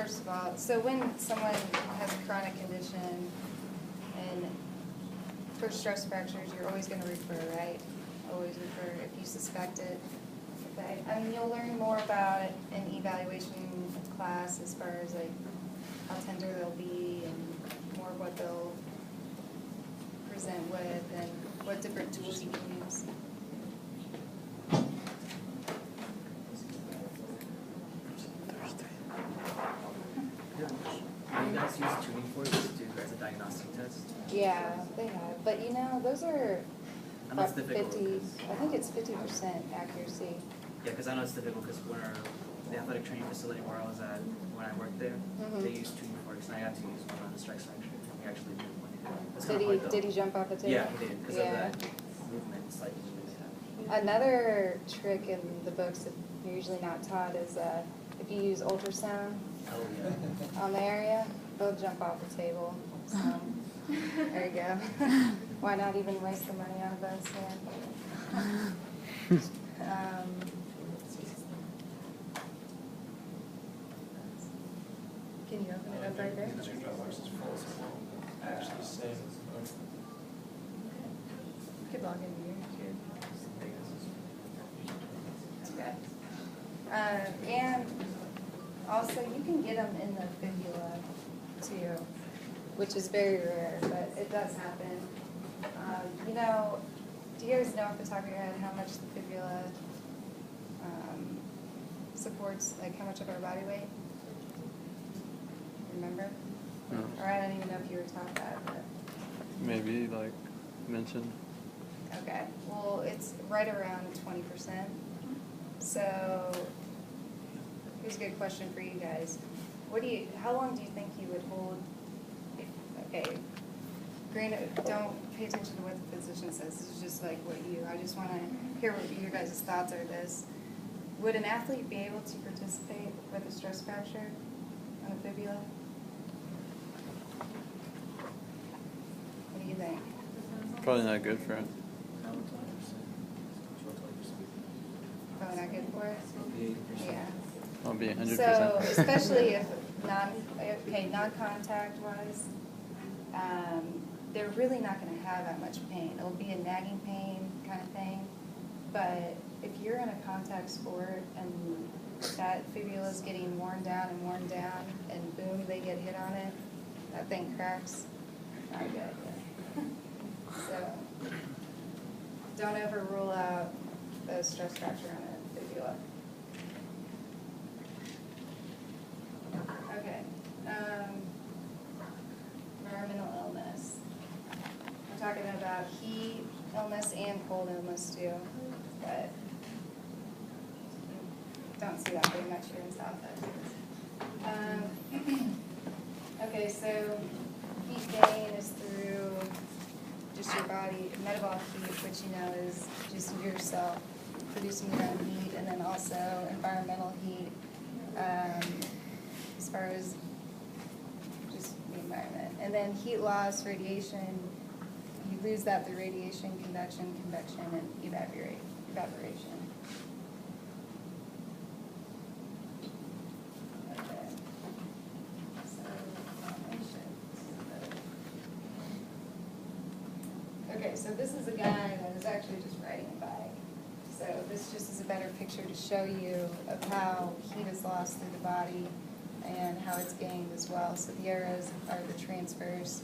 first of all, so when someone has a chronic condition and for stress fractures, you're always going to refer, right? Always refer if you suspect it. Okay. I mean, you'll learn more about it in evaluation class as far as like how tender they'll be and more what they'll present with and what different tools you can use. Have you guys used tuning forks to do as a diagnostic test? Yeah, they have. But you know, those are I know it's about difficult 50, because- I think it's 50% accuracy. Yeah, because I know it's difficult because when the athletic training facility where I was at when I worked there, they used tuning forks and I got to use one on the stress fracture. And we actually did one. It's kind of hard, though. Did he jump off the table? Yeah, he did because of that movement. It's like Another trick in the books that you're usually not taught is if you use ultrasound oh yeah. on the area, they'll jump off the table. So there you go. Why not even waste the money on a bus here? Can you open it up right there? Actually says You could log into your computer. Okay. And also, you can get them in the fibula too, which is very rare, but it does happen. You know, do you guys know off the top of your head how much the fibula supports, like how much of our body weight? Remember? No. Or I don't even know if you were taught that, but. Maybe like mentioned. Okay, well, it's right around 20%. So, here's a good question for you guys. How long do you think you would hold, okay, granted, don't pay attention to what the physician says, this is just like I just want to hear what your guys' thoughts are this. Would an athlete be able to participate with a stress fracture on a fibula? What do you think? Probably not good for it. Probably not good for it? Yeah. I'll be 100%. So, especially if non-contact wise, they're really not going to have that much pain. It'll be a nagging pain kind of thing. But if you're in a contact sport and that fibula is getting worn down, and boom, they get hit on it, that thing cracks. Not a good idea. So, don't ever rule out a stress fracture on a fibula. Okay. Environmental illness. We're talking about heat illness and cold illness too, but don't see that very much here in South Texas. Okay, so heat gain is through just your body, metabolic heat, which you know is just yourself producing your own heat, and then also environmental heat, as far as just the environment. And then heat loss, radiation, you lose that through radiation, convection, and evaporation. Okay. Okay, so this is a guy that is actually just riding a bike. So this just is a better picture to show you of how heat is lost through the body and how it's gained as well. So the arrows are the transfers,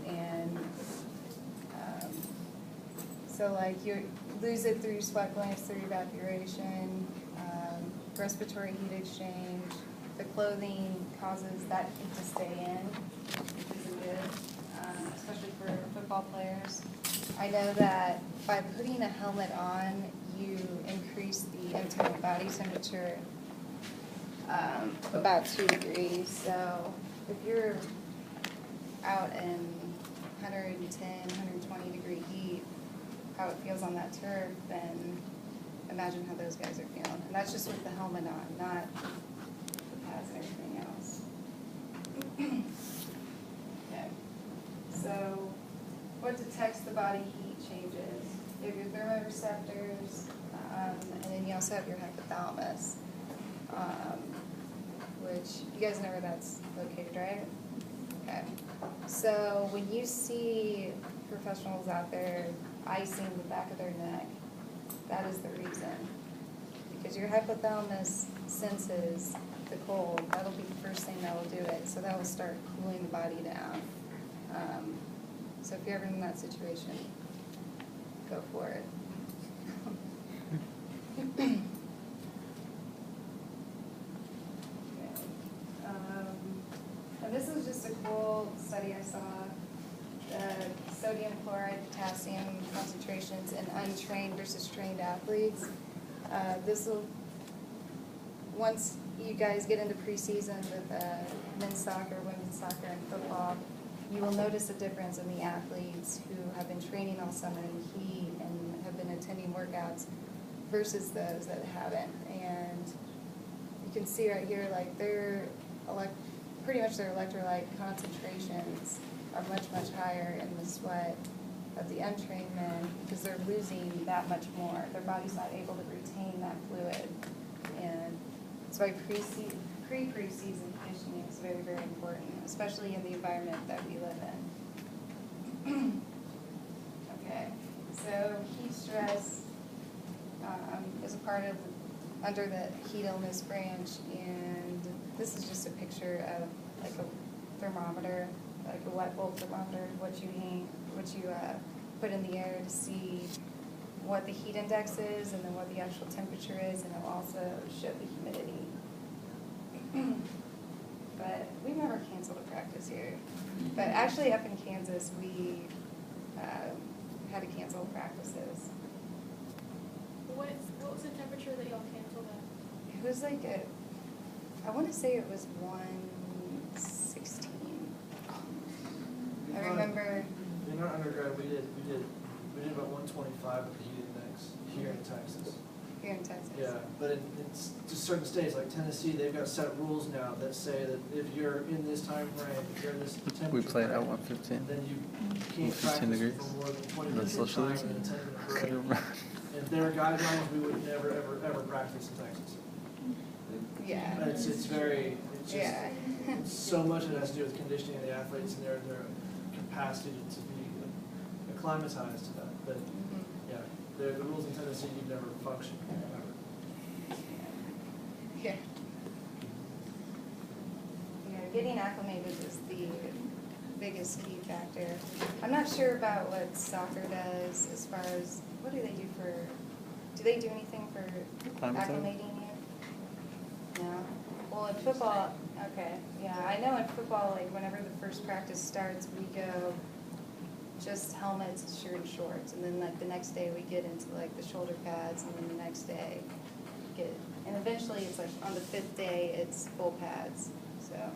and so like you lose it through sweat glands, through evaporation, respiratory heat exchange. The clothing causes that heat to stay in, which isn't good, especially for football players. I know that by putting a helmet on, you increase the internal body temperature about 2 degrees. So if you're out in 110, 120 degree heat, how it feels on that turf, then imagine how those guys are feeling. And that's just with the helmet on, not the pads and everything else. Okay. So what detects the body heat changes? You have your thermoreceptors, and then you also have your hypothalamus, which you guys know where that's located, right? Okay. So when you see professionals out there icing the back of their neck, that is the reason. Because your hypothalamus senses the cold, that'll be the first thing that will do it. So that will start cooling the body down. So if you're ever in that situation, go for it. Okay. And this is just a cool study I saw. Sodium chloride, potassium concentrations in untrained versus trained athletes. This will, once you guys get into preseason with men's soccer, women's soccer, and football, you will notice a difference in the athletes who have been training all summer in the heat and have been attending workouts versus those that haven't. And you can see right here, like pretty much their electrolyte concentrations are much, much higher in the sweat of the untrained men because they're losing that much more. Their body's not able to retain that fluid. And that's why pre-preseason conditioning is very, very important, especially in the environment that we live in. Okay, so heat stress is a part of under the heat illness branch, and this is just a picture of like a thermometer, like a wet bulb thermometer, what you put in the air to see what the heat index is and then what the actual temperature is, and it'll also show the humidity. But we've never canceled a practice here. But actually up in Kansas, we had to cancel practices. What was the temperature that y'all canceled at? It was like I want to say it was 116. I remember. In our undergrad, we did about 125 with the heat index here in Texas. Here in Texas. Yeah, but it's just certain states like Tennessee, they've got set rules now that say that if you're in this time frame, if you're in this temperature, We played at frame, 115. then you can't 115 practice degrees. for more than 20 That's minutes at a social time distance. and attend a Couldn't break. remember. And their guidelines, we would never, ever practice in Texas. Yeah. It's just, Yeah. so much of it has to do with conditioning of the athletes and their capacity to be acclimatized to that. But Mhm. yeah, the rules in Tennessee, you'd never function ever. Yeah. Yeah, getting acclimated is the biggest key factor. I'm not sure about what soccer does as far as, what do they do anything for Acclimatizing? acclimating you? No? Well, in football, okay, yeah, I know in football, like whenever the first practice starts, we go just helmets, shirt, and shorts, and then like the next day we get into like the shoulder pads, and then the next day and eventually it's like on the 5th day it's full pads. So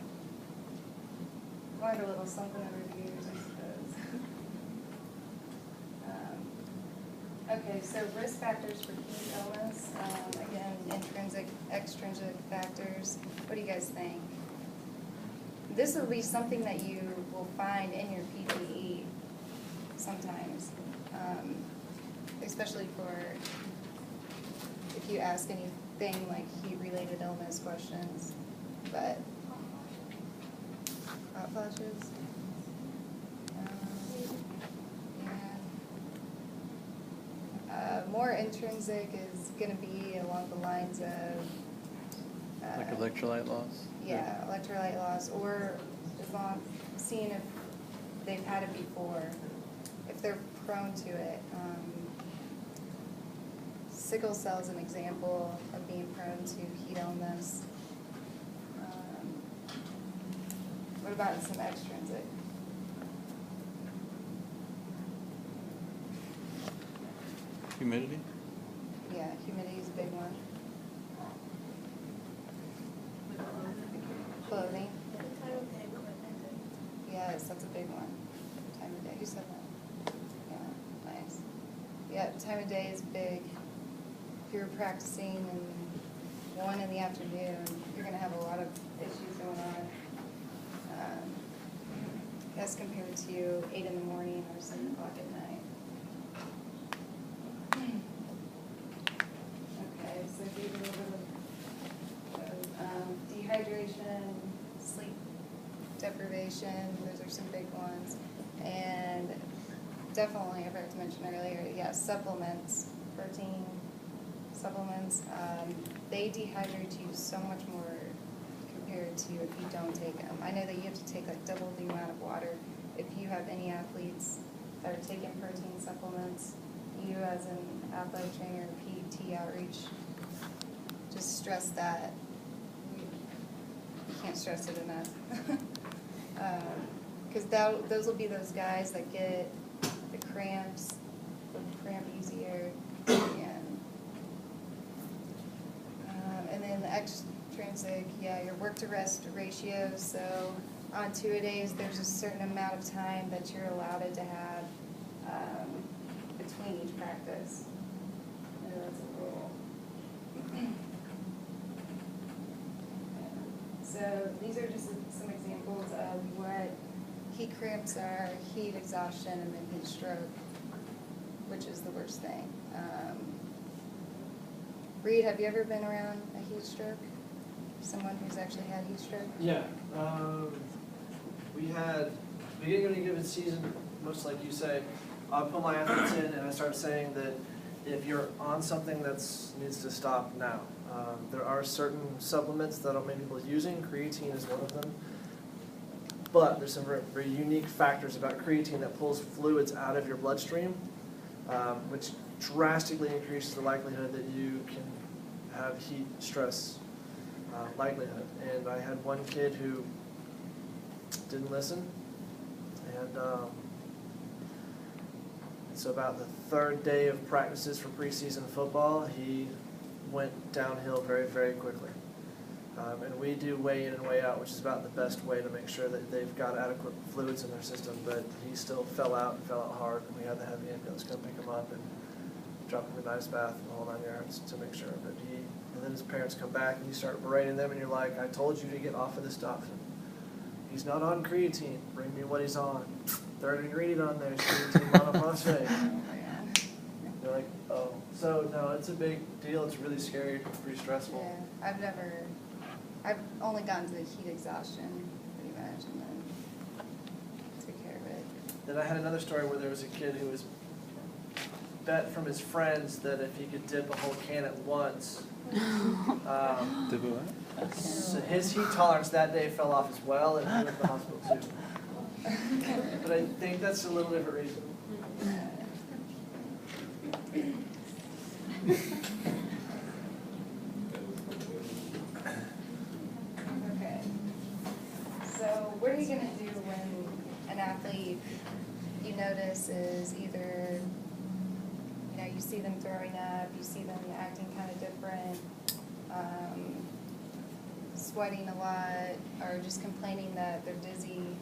learned a little something over the years, I suppose. Okay, so risk factors for heat illness, again, intrinsic, extrinsic factors. What do you guys think? This will be something that you will find in your PPE sometimes, especially for if you ask anything like heat-related illness questions. But hot flashes. More intrinsic is going to be along the lines of Like electrolyte loss? yeah, electrolyte loss, or as long seeing if they've had it before, if they're prone to it. Sickle cell is an example of being prone to heat illness. What about some extrinsic? Humidity? Yeah, humidity is a big one. Clothing. Yes, that's a big one. Time of day. Who said that? Yeah, nice. Yeah, time of day is big. If you're practicing in 1 in the afternoon, you're going to have a lot of issues going on as compared to 8 in the morning or 7 o'clock at night. Okay, so do a little bit of dehydration, deprivation, those are some big ones. And definitely, I forgot to mention earlier, yeah, supplements, protein supplements, they dehydrate you so much more compared to if you don't take them. I know that you have to take like double the amount of water. If you have any athletes that are taking protein supplements, you as an athletic trainer, PT outreach, just stress that. You can't stress it enough. Because those will be those guys that get the cramps, cramp easier, and then the extrinsic, yeah, your work to rest ratio. So on 2-a-days, there's a certain amount of time that you're allowed to have between each practice. And that's a rule. So these are just some examples of what heat cramps are, heat exhaustion, and then heat stroke, which is the worst thing. Reed, have you ever been around a heat stroke? Someone who's actually had heat stroke? Yeah, we had, beginning of any given season, much like you say, I put my athletes in and I start saying that if you're on something that needs to stop now. There are certain supplements that many people are using, creatine is one of them. But there's some very, very unique factors about creatine that pulls fluids out of your bloodstream, which drastically increases the likelihood that you can have heat stress likelihood. And I had one kid who didn't listen, and so about the third day of practices for preseason football, he went downhill very, very quickly. And we do weigh in and weigh out, which is about the best way to make sure that they've got adequate fluids in their system, but he still fell out hard, and we had to have the ambulance come pick him up and drop him in an ice bath and the whole 9 yards to make sure. But and then his parents come back and you start berating them and you're like, I told you to get off of this stuff. And he's not on creatine, bring me what he's on. Third ingredient on there is creatine monophosphate. They're like, oh. So no, it's a big deal, it's really scary, pretty stressful. Yeah, I've only gotten to the heat exhaustion, pretty much, and then took care of it. Then I had another story where there was a kid who was bet from his friends that if he could dip a whole can at once, Did what? so his heat tolerance that day fell off as well, and he went to the hospital too. But I think that's a little different reason. Okay. So what are you gonna do when an athlete you notice is either, you see them throwing up, you see them acting kind of different, sweating a lot, or just complaining that they're dizzy?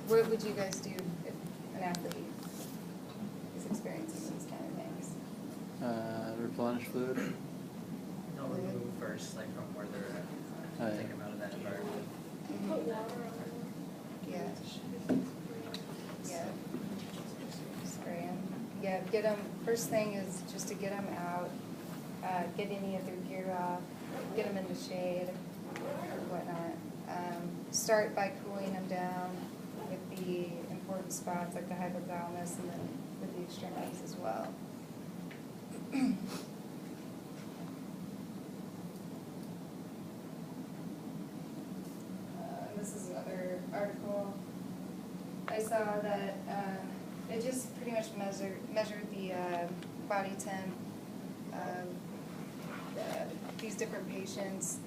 What would you guys do if an athlete is experiencing these kind of things? Replenish fluid. Normally move first, like from where they're at. Oh, yeah. Take them out of that environment. Put water on Yeah. Yeah. Spray them. Yeah, get them, first thing is just to get them out, get any of their gear off, get them in the shade or whatnot. Start by cooling them down with the important spots like the hypothalamus and then with the extremities as well. This is another article. I saw that it just pretty much measured the body temp of these different patients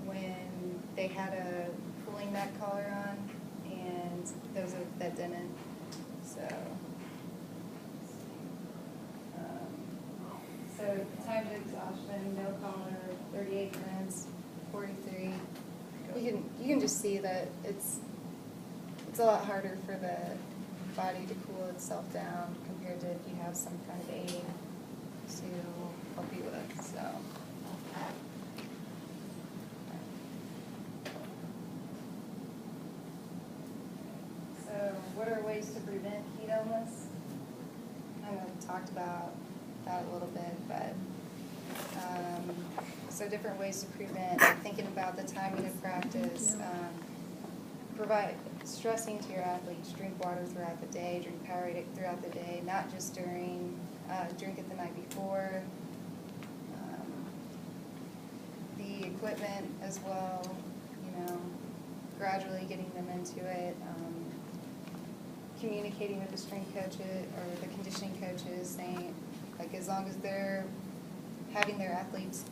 when they had a cooling neck collar on and those that didn't. So, so time to exhaustion, no collar, 38 minutes, 43. You can just see that it's a lot harder for the body to cool itself down compared to if you have some kind of aid to help you with. So what are ways to prevent heat illness? I kind of talked about that a little bit, but so different ways to prevent, thinking about the timing of practice, stressing to your athletes, drink water throughout the day, drink Powerade throughout the day, not just during, drink it the night before. The equipment as well, you know, gradually getting them into it. Communicating with the strength coaches or the conditioning coaches, saying, like, as long as they're having their athletes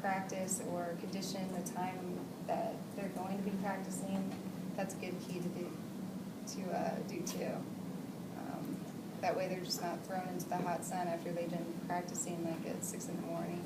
practice or condition the time that they're going to be practicing, that's a good key to do too. That way they're just not thrown into the hot sun after they've been practicing like at 6 in the morning.